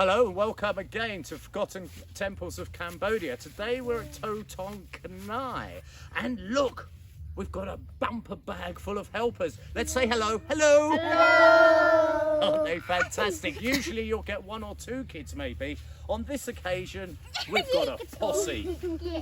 Hello and welcome again to Forgotten Temples of Cambodia. Today we're at Totung Thngai and look, we've got a bumper bag full of helpers. Let's say hello. Hello! Hello! Aren't they fantastic? Usually you'll get one or two kids maybe. On this occasion we've got a posse.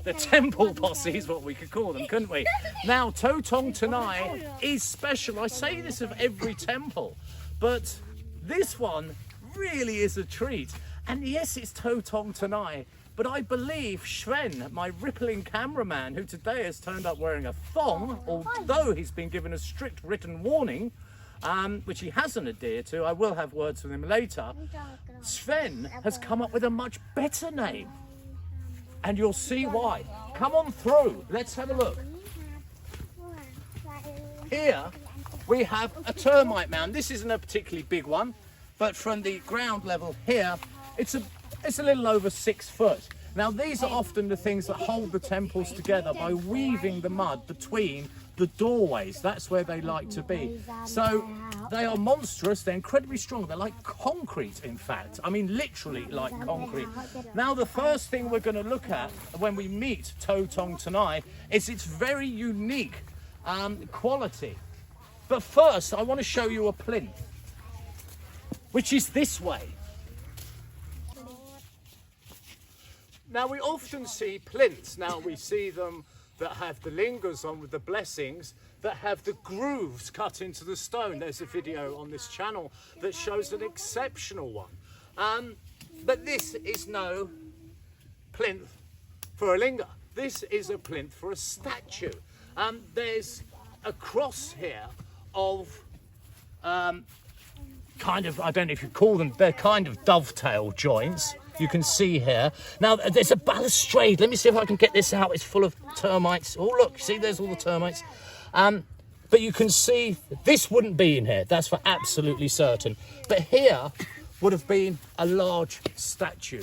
The temple posse is what we could call them, couldn't we? Now Totung Thngai is special. I say this of every temple, but this one really is a treat. And yes, it's Totung Thngai, but I believe Sven, my rippling cameraman, who today has turned up wearing a thong, although he's been given a strict written warning, which he hasn't adhered to. I will have words with him later. Sven has come up with a much better name, and you'll see why. Come on through, let's have a look. Here we have a termite mound. This isn't a particularly big one, but from the ground level here, it's a little over 6 foot. Now these are often the things that hold the temples together by weaving the mud between the doorways. That's where they like to be. So they are monstrous, they're incredibly strong. They're like concrete, in fact. I mean, literally like concrete. Now the first thing we're going to look at when we meet Totung Thngai is its very unique quality. But first, I want to show you a plinth, which is this way. Now we often see plinths. Now we see them that have the lingers on with the blessings, that have the grooves cut into the stone. There's a video on this channel that shows an exceptional one. But this is no plinth for a linger. This is a plinth for a statue. There's a cross here of kind of, I don't know if you call them, they're kind of dovetail joints. You can see here. Now there's a balustrade. Let me see if I can get this out. It's full of termites. Oh look, see, there's all the termites. But you can see this wouldn't be in here. That's for absolutely certain. But here would have been a large statue.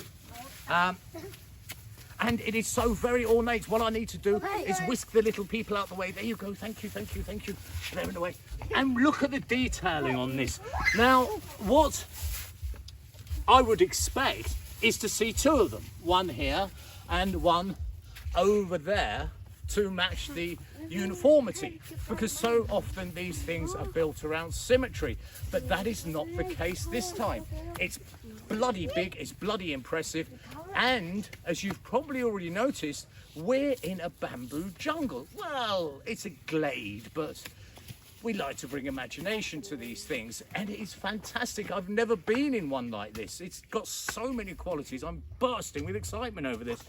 And it is so very ornate. What I need to do is whisk the little people out the way. There you go. Thank you, thank you, thank you. They're in the way. And look at the detailing on this. Now, what I would expect is to see two of them. One here and one over there to match the uniformity. Because so often these things are built around symmetry. But that is not the case this time. It's bloody big, it's bloody impressive. And as you've probably already noticed, we're in a bamboo jungle. Well, it's a glade, but we like to bring imagination to these things, and it is fantastic. I've never been in one like this. It's got so many qualities. I'm bursting with excitement over this.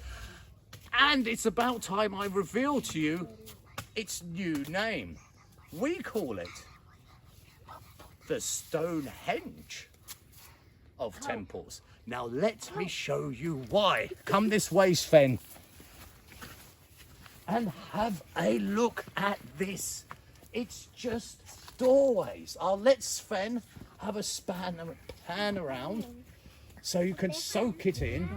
And it's about time I reveal to you its new name. We call it the Stonehenge of temples. Now let me show you why. Come this way, Sven, and have a look at this. It's just doorways. I'll let Sven have a pan around so you can soak it in.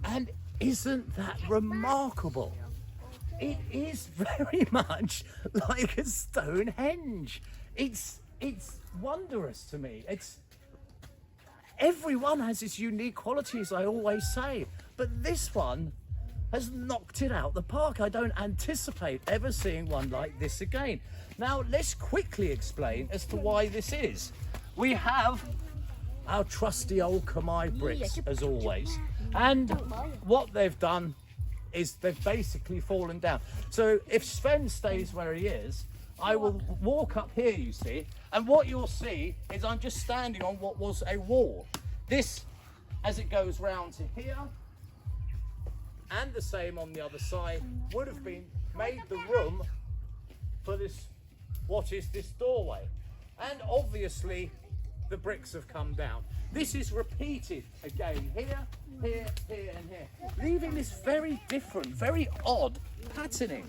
And isn't that remarkable? It is very much like a Stonehenge. It's wondrous to me. Everyone has its unique qualities, I always say, but this one has knocked it out the park. I don't anticipate ever seeing one like this again. Now let's quickly explain as to why this is. We have our trusty old Khmer bricks as always, and what they've done is they've basically fallen down. So if Sven stays where he is, I will walk up here, you see, and what you'll see is I'm just standing on what was a wall. This, as it goes round to here, and the same on the other side, would have been made the room for this, what is this doorway. And obviously the bricks have come down. This is repeated again here, here, here and here, leaving this very different, very odd patterning.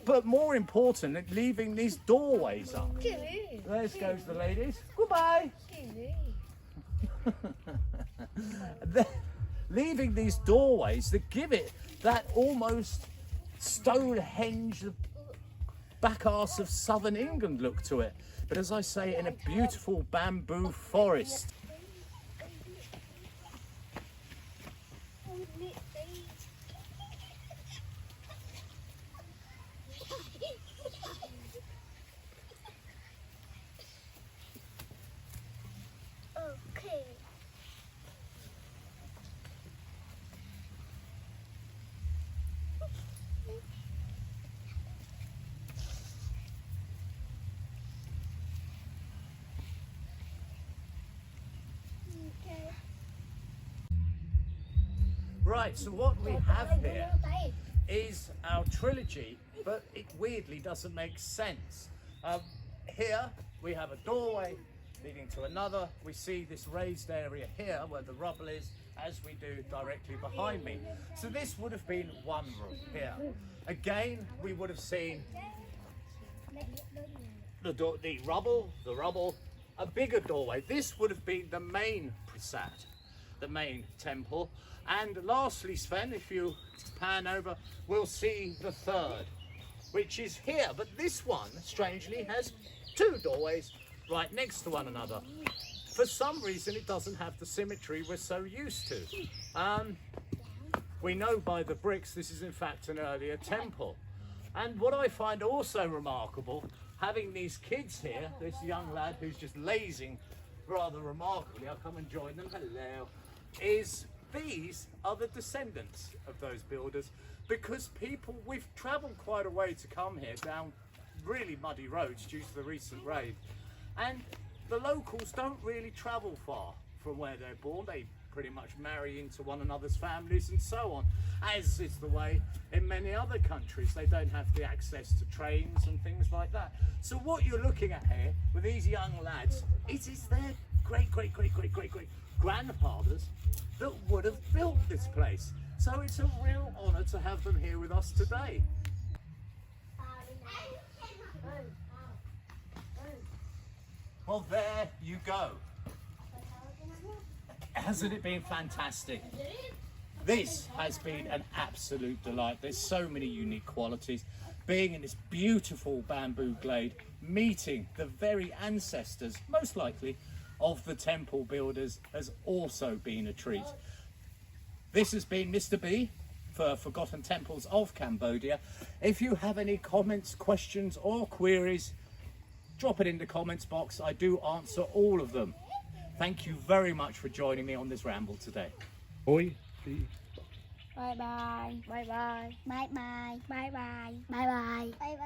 But more important, leaving these doorways up. There goes the ladies. Goodbye. leaving these doorways that give it that almost Stonehenge, the back arse of southern England look to it. But as I say, in a beautiful bamboo forest. Okay. Right, so what we have here is our trilogy, but it weirdly doesn't make sense. Here we have a doorway leading to another. We see this raised area here where the rubble is, as we do directly behind me. So this would have been one room here. Again, we would have seen the rubble, a bigger doorway. This would have been the main prasad, the main temple. And lastly, Sven, if you pan over, we'll see the third, which is here. But this one, strangely, has two doorways right next to one another. For some reason, it doesn't have the symmetry we're so used to. We know by the bricks this is in fact an earlier temple. And what I find also remarkable, having these kids here, this young lad who's just lazing rather remarkably, I'll come and join them, hello, is these are the descendants of those builders, because we've travelled quite a way to come here down really muddy roads due to the recent rain, and the locals don't really travel far from where they're born. They pretty much marry into one another's families and so on, as is the way in many other countries. They don't have the access to trains and things like that. So what you're looking at here with these young lads, it is their great grandfathers that would have built this place. So it's a real honour to have them here with us today. Well, there you go. Hasn't it been fantastic? This has been an absolute delight. There's so many unique qualities. Being in this beautiful bamboo glade, meeting the very ancestors, most likely, of the temple builders has also been a treat. This has been Mr. B for Forgotten Temples of Cambodia. If you have any comments, questions or queries, drop it in the comments box. I do answer all of them. Thank you very much for joining me on this ramble today. Oi. Bye bye. Bye bye. Bye bye. Bye bye. Bye bye. Bye bye.